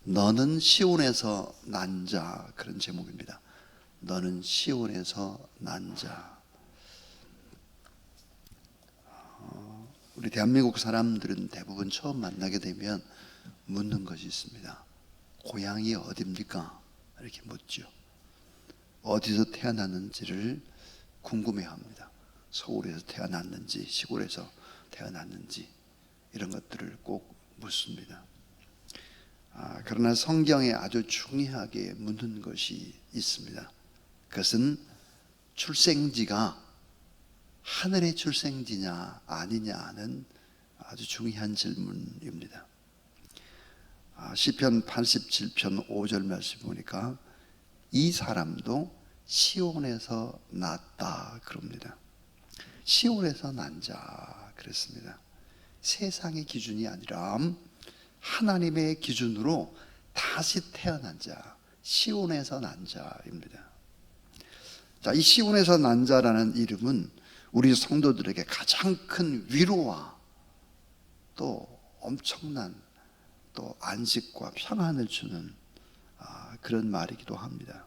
너는 시온에서 난 자, 그런 제목입니다. 너는 시온에서 난 자. 우리 대한민국 사람들은 대부분 처음 만나게 되면 묻는 것이 있습니다. 고향이 어디입니까? 이렇게 묻죠. 어디서 태어났는지를 궁금해합니다. 서울에서 태어났는지 시골에서 태어났는지 이런 것들을 꼭 묻습니다. 그러나 성경에 아주 중요하게 묻는 것이 있습니다. 그것은 출생지가 하늘의 출생지냐 아니냐는 아주 중요한 질문입니다. 시편 87편 5절 말씀 보니까 이 사람도 시온에서 났다 그럽니다. 시온에서 난 자 그랬습니다. 세상의 기준이 아니라 하나님의 기준으로 다시 태어난 자, 시온에서 난 자입니다. 자, 이 시온에서 난 자라는 이름은 우리 성도들에게 가장 큰 위로와 또 엄청난 또 안식과 평안을 주는 그런 말이기도 합니다.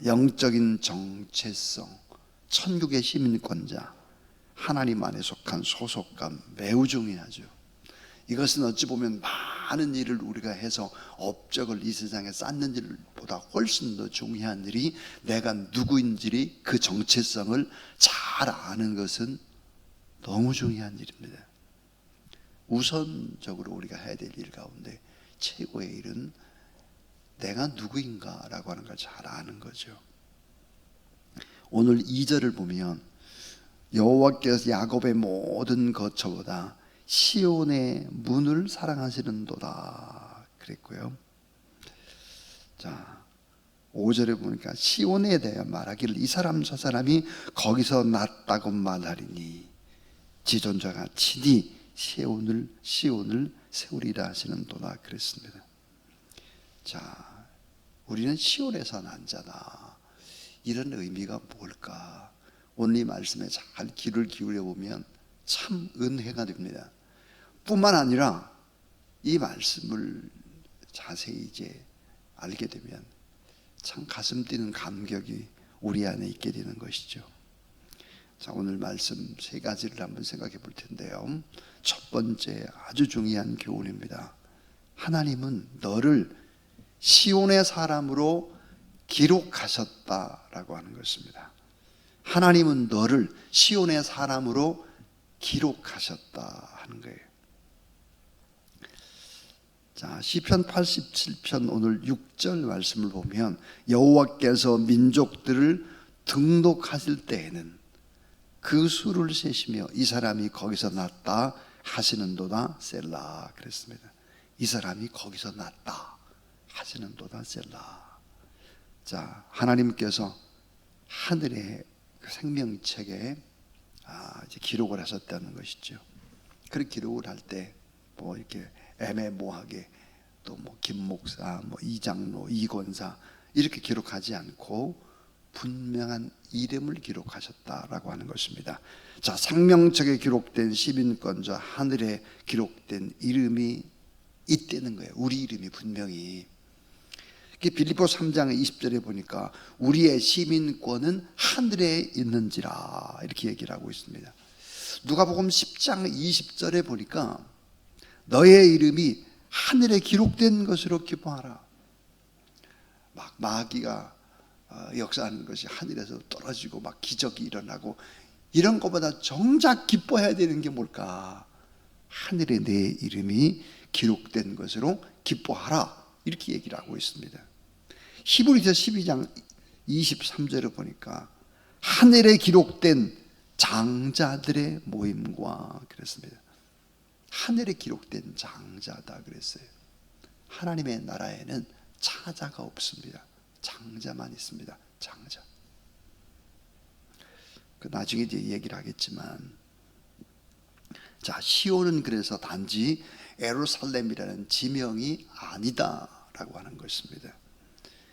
영적인 정체성, 천국의 시민권자, 하나님 안에 속한 소속감 매우 중요하죠. 이것은 어찌 보면 많은 일을 우리가 해서 업적을 이 세상에 쌓는 일보다 훨씬 더 중요한 일이 내가 누구인지 그 정체성을 잘 아는 것은 너무 중요한 일입니다. 우선적으로 우리가 해야 될 일 가운데 최고의 일은 내가 누구인가라고 하는 걸 잘 아는 거죠. 오늘 2절을 보면 여호와께서 야곱의 모든 거처보다 시온의 문을 사랑하시는도다 그랬고요. 자, 5절에 보니까 시온에 대해 말하기를 이 사람 저 사람이 거기서 났다고 말하리니 지존자가 친히 시온을 세우리라 하시는도다 그랬습니다. 자, 우리는 시온에서 난 자다. 이런 의미가 뭘까? 오늘 이 말씀에 잘 귀를 기울여 보면 참 은혜가 됩니다. 뿐만 아니라 이 말씀을 자세히 이제 알게 되면 참 가슴 뛰는 감격이 우리 안에 있게 되는 것이죠. 자, 오늘 말씀 세 가지를 한번 생각해 볼 텐데요. 첫 번째 아주 중요한 교훈입니다. 하나님은 너를 시온의 사람으로 기록하셨다라고 하는 것입니다. 하나님은 너를 시온의 사람으로 기록하셨다 하는 거예요. 자, 시편 87편 오늘 6절 말씀을 보면 여호와께서 민족들을 등록하실 때에는 그 수를 세시며 이 사람이 거기서 났다 하시는도다 셀라 그랬습니다. 이 사람이 거기서 났다 하시는도다 셀라. 자, 하나님께서 하늘의 생명책에 이제 기록을 하셨다는 것이죠. 그렇게 기록을 할 때 뭐 이렇게 애매모호하게 또 뭐 김목사, 뭐 이장로, 이권사 이렇게 기록하지 않고 분명한 이름을 기록하셨다라고 하는 것입니다. 자, 생명책에 기록된 시민권자 하늘에 기록된 이름이 있다는 거예요. 우리 이름이 분명히. 빌립보 3장 20절에 보니까 우리의 시민권은 하늘에 있는지라 이렇게 얘기를 하고 있습니다. 누가복음 10장 20절에 보니까 너의 이름이 하늘에 기록된 것으로 기뻐하라. 막 마귀가 역사하는 것이 하늘에서 떨어지고 막 기적이 일어나고 이런 것보다 정작 기뻐해야 되는 게 뭘까? 하늘에 내 이름이 기록된 것으로 기뻐하라 이렇게 얘기를 하고 있습니다. 히브리서 12장 23절을 보니까 하늘에 기록된 장자들의 모임과 그랬습니다. 하늘에 기록된 장자다 그랬어요. 하나님의 나라에는 차자가 없습니다. 장자만 있습니다. 장자. 나중에 이제 얘기를 하겠지만, 자, 시온은 그래서 단지 예루살렘이라는 지명이 아니다라고 하는 것입니다.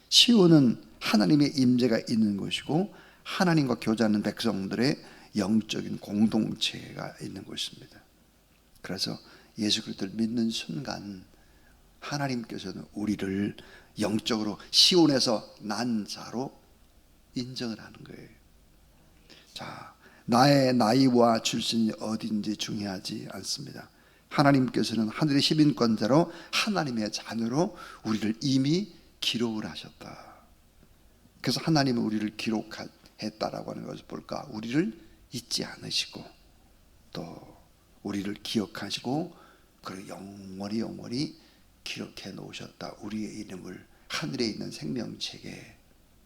시온은 하나님의 임재가 있는 곳이고 하나님과 교제하는 백성들의 영적인 공동체가 있는 곳입니다. 그래서 예수 그리스도를 믿는 순간 하나님께서는 우리를 영적으로 시온에서 난 자로 인정을 하는 거예요. 자, 나의 나이와 출신이 어딘지 중요하지 않습니다. 하나님께서는 하늘의 시민권자로 하나님의 자녀로 우리를 이미 기록을 하셨다. 그래서 하나님은 우리를 기록했다라고 하는 것을 볼까? 우리를 잊지 않으시고 또 우리를 기억하시고 그리고 영원히 기록해 놓으셨다. 우리의 이름을 하늘에 있는 생명책에.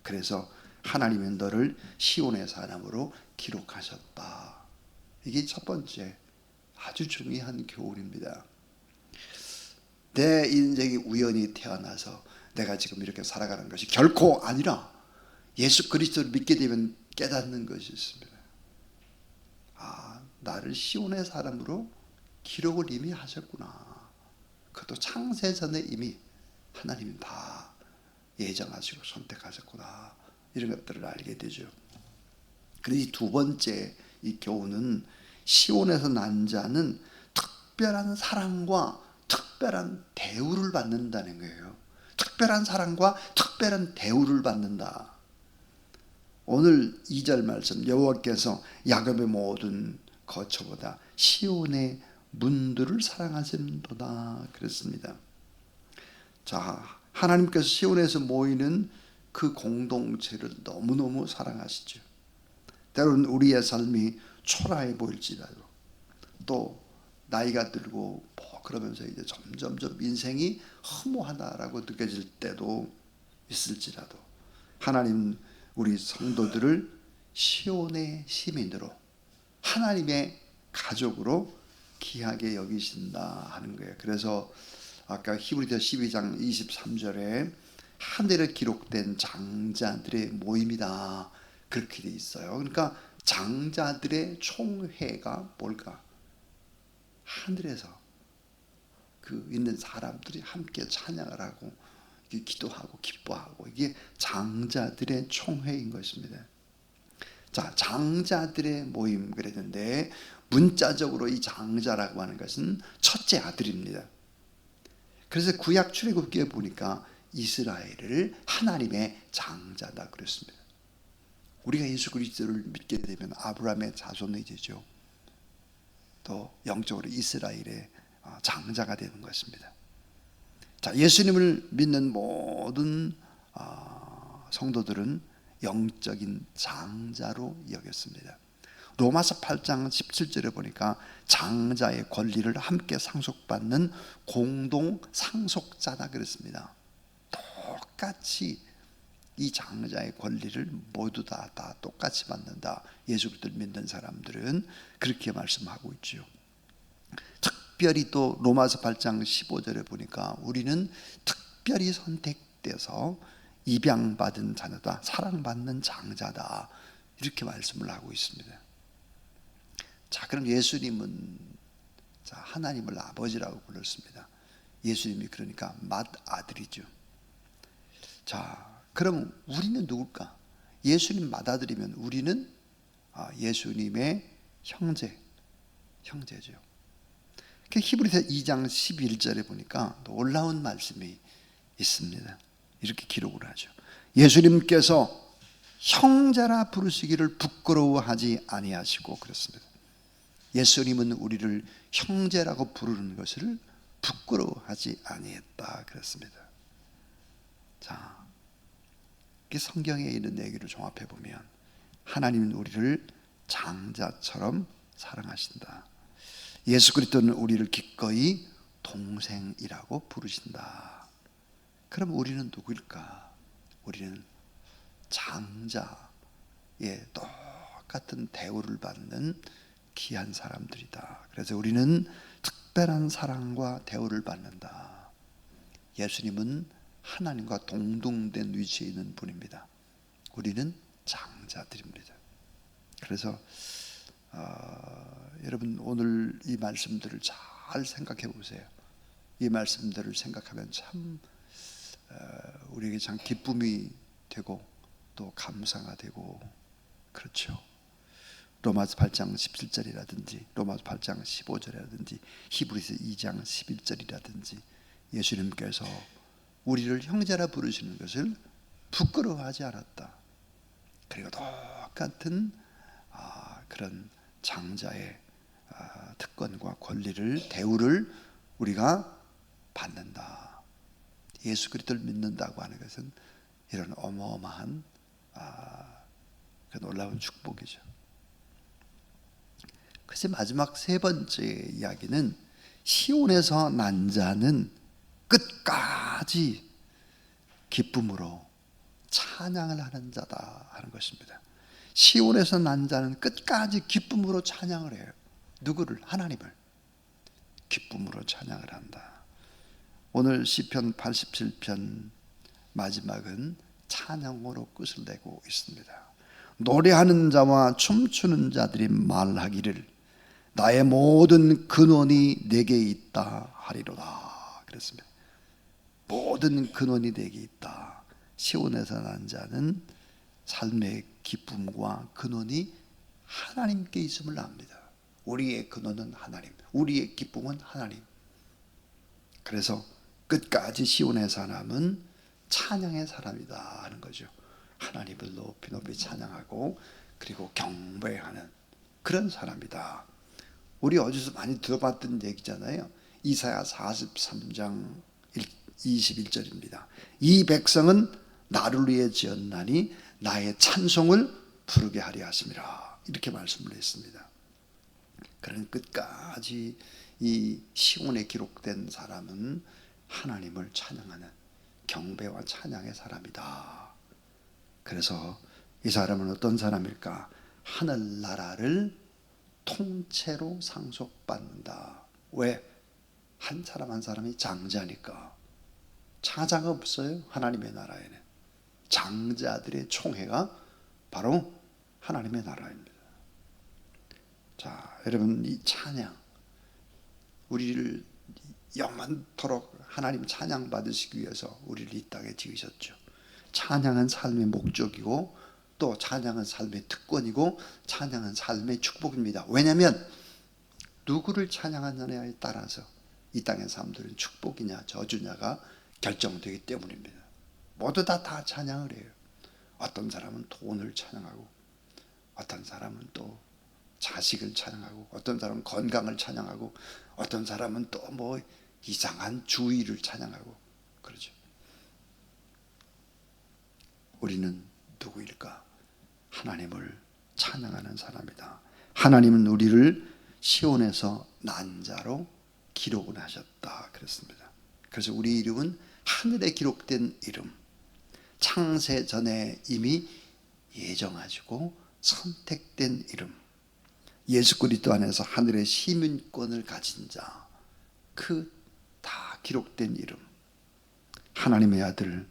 그래서 하나님은 너를 시온의 사람으로 기록하셨다. 이게 첫 번째 아주 중요한 교훈입니다. 내 인생이 우연히 태어나서 내가 지금 이렇게 살아가는 것이 결코 아니라 예수 그리스도를 믿게 되면 깨닫는 것이 있습니다. 아, 나를 시온의 사람으로 기록을 이미 하셨구나. 그것도 창세전에 이미 하나님이 다 예정하시고 선택하셨구나. 이런 것들을 알게 되죠. 그래서 이 두 번째 이 교훈은 시온에서 난 자는 특별한 사랑과 특별한 대우를 받는다는 거예요. 특별한 사랑과 특별한 대우를 받는다. 오늘 2절 말씀, 여호와께서 야곱의 모든 거처보다 시온의 문들을 사랑하시는도다 그랬습니다. 자, 하나님께서 시온에서 모이는 그 공동체를 너무너무 사랑하시죠. 때로는 우리의 삶이 초라해 보일지라도 또 나이가 들고 그러면서 이제 점점 인생이 허무하다라고 느껴질 때도 있을지라도 하나님 우리 성도들을 시온의 시민으로 하나님의 가족으로 귀하게 여기신다 하는 거예요. 그래서 아까 히브리서 12장 23절에 하늘에 기록된 장자들의 모임이다 그렇게 돼 있어요. 그러니까 장자들의 총회가 뭘까? 하늘에서 그 있는 사람들이 함께 찬양을 하고 기도하고 기뻐하고 이게 장자들의 총회인 것입니다. 자, 장자들의 모임 그랬는데 문자적으로 이 장자라고 하는 것은 첫째 아들입니다. 그래서 구약 출애굽기에 보니까 이스라엘을 하나님의 장자다 그랬습니다. 우리가 예수 그리스도를 믿게 되면 아브라함의 자손이 되죠. 또 영적으로 이스라엘의 장자가 되는 것입니다. 자, 예수님을 믿는 모든 성도들은 영적인 장자로 여겼습니다. 로마서 8장 17절에 보니까 장자의 권리를 함께 상속받는 공동 상속자다 그랬습니다. 똑같이 이 장자의 권리를 모두 다 똑같이 받는다. 예수 그리스도를 믿는 사람들은 그렇게 말씀하고 있죠. 특별히 또 로마서 8장 15절에 보니까 우리는 특별히 선택돼서 입양받은 자녀다, 사랑받는 장자다 이렇게 말씀을 하고 있습니다. 자, 그럼 예수님은 하나님을 아버지라고 불렀습니다. 예수님이 그러니까 맏아들이죠. 자, 그럼 우리는 누굴까? 예수님 맏아들이면 우리는 예수님의 형제죠. 히브리서 2장 11절에 보니까 놀라운 말씀이 있습니다. 이렇게 기록을 하죠. 예수님께서 형제라 부르시기를 부끄러워하지 아니하시고 그렇습니다. 예수님은 우리를 형제라고 부르는 것을 부끄러워하지 아니했다 그랬습니다. 자, 성경에 있는 얘기를 종합해 보면 하나님은 우리를 장자처럼 사랑하신다. 예수 그리스도는 우리를 기꺼이 동생이라고 부르신다. 그럼 우리는 누구일까? 우리는 장자의 똑같은 대우를 받는 귀한 사람들이다. 그래서 우리는 특별한 사랑과 대우를 받는다. 예수님은 하나님과 동등된 위치에 있는 분입니다. 우리는 장자들입니다. 그래서 여러분 오늘 이 말씀들을 잘 생각해 보세요. 이 말씀들을 생각하면 참 우리에게 참 기쁨이 되고 또 감사가 되고 그렇죠. 로마서 8장 17절이라든지 로마서 8장 15절이라든지 히브리서 2장 11절이라든지 예수님께서 우리를 형제라 부르시는 것을 부끄러워하지 않았다. 그리고 똑같은 그런 장자의 특권과 권리를, 대우를 우리가 받는다. 예수 그리스도를 믿는다고 하는 것은 이런 어마어마한 그 놀라운 축복이죠. 그래서 마지막 세 번째 이야기는 시온에서 난 자는 끝까지 기쁨으로 찬양을 하는 자다 하는 것입니다. 시온에서 난 자는 끝까지 기쁨으로 찬양을 해요. 누구를? 하나님을. 기쁨으로 찬양을 한다. 오늘 시편 87편 마지막은 찬양으로 끝을 내고 있습니다. 노래하는 자와 춤추는 자들이 말하기를 나의 모든 근원이 내게 있다 하리로다 그랬습니다. 모든 근원이 내게 있다. 시온에서 난 자는 삶의 기쁨과 근원이 하나님께 있음을 압니다. 우리의 근원은 하나님, 우리의 기쁨은 하나님. 그래서 끝까지 시온의 사람은 찬양의 사람이다 하는 거죠. 하나님을 높이 높이 찬양하고 그리고 경배하는 그런 사람이다. 우리 어디서 많이 들어봤던 얘기잖아요. 이사야 43장 21절입니다. 이 백성은 나를 위해 지었나니 나의 찬송을 부르게 하려 하심이라. 이렇게 말씀을 했습니다. 그런 끝까지 이 시온에 기록된 사람은 하나님을 찬양하는 경배와 찬양의 사람이다. 그래서 이 사람은 어떤 사람일까? 하늘나라를 통째로 상속받는다. 왜? 한 사람 한 사람이 장자니까. 차자가 없어요. 하나님의 나라에는 장자들의 총회가 바로 하나님의 나라입니다. 자, 여러분, 이 찬양, 우리를 영원토록 하나님 찬양 받으시기 위해서 우리를 이 땅에 지으셨죠. 찬양은 삶의 목적이고 또 찬양은 삶의 특권이고 찬양은 삶의 축복입니다. 왜냐하면 누구를 찬양하느냐에 따라서 이 땅의 사람들은 축복이냐 저주냐가 결정되기 때문입니다. 모두 다 찬양을 해요. 어떤 사람은 돈을 찬양하고 어떤 사람은 또 자식을 찬양하고 어떤 사람은 건강을 찬양하고 어떤 사람은 또 뭐 이상한 주의를 찬양하고 그러죠. 우리는 누구일까? 하나님을 찬양하는 사람이다. 하나님은 우리를 시온에서 난 자로 기록을 하셨다 그랬습니다. 그래서 우리 이름은 하늘에 기록된 이름, 창세 전에 이미 예정하시고 선택된 이름, 예수 그리스도 안에서 하늘의 시민권을 가진 자, 그 다 기록된 이름, 하나님의 아들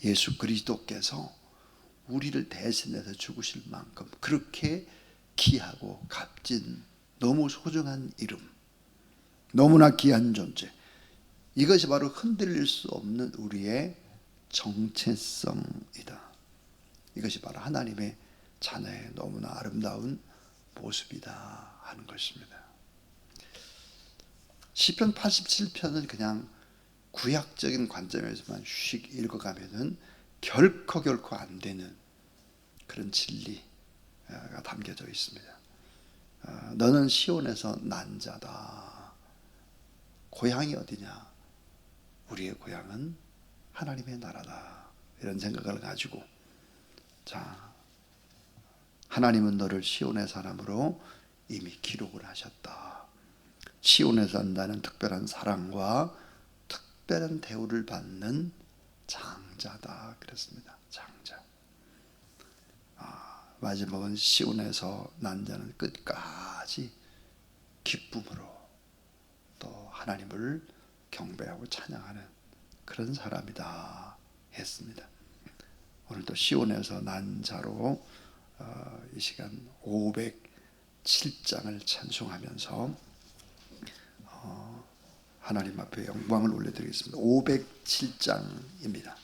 예수 그리스도께서 우리를 대신해서 죽으실 만큼 그렇게 귀하고 값진 너무 소중한 이름, 너무나 귀한 존재, 이것이 바로 흔들릴 수 없는 우리의 정체성이다. 이것이 바로 하나님의 자녀의 너무나 아름다운 모습이다 하는 것입니다. 시편 87편은 그냥 구약적인 관점에서만 휙 읽어가면은 결코 안 되는 그런 진리가 담겨져 있습니다. 너는 시온에서 난 자다. 고향이 어디냐? 우리의 고향은 하나님의 나라다. 이런 생각을 가지고, 자, 하나님은 너를 시온의 사람으로 이미 기록을 하셨다. 시온에서 산다는 특별한 사랑과 특별한 대우를 받는 장자다 그랬습니다. 장자. 마지막은 시온에서 난 자는 끝까지 기쁨으로 또 하나님을 경배하고 찬양하는 그런 사람이다 했습니다. 오늘도 시온에서 난 자로 이 시간 507장을 찬송하면서 하나님 앞에 영광을 올려드리겠습니다. 507장입니다.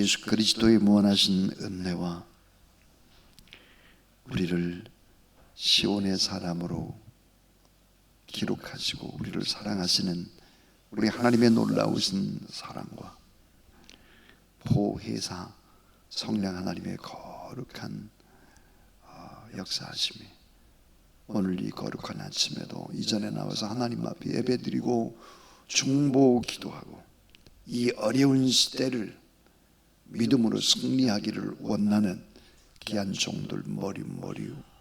예수 그리스도의 무한하신 은혜와 우리를 시온의 사람으로 기록하시고 우리를 사랑하시는 우리 하나님의 놀라우신 사랑과 보혜사 성령 하나님의 거룩한 역사하심이 오늘 이 거룩한 아침에도 이전에 나와서 하나님 앞에 예배드리고 중보 기도하고 이 어려운 시대를 믿음으로 승리하기를 원하는 귀한 종들 머리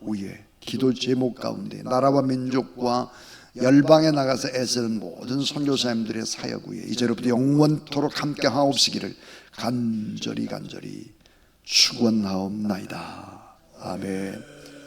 위에 기도 제목 가운데 나라와 민족과 열방에 나가서 애쓰는 모든 선교사님들의 사역 위에 이제로부터 영원토록 함께 하옵시기를 간절히 축원하옵나이다. 아멘.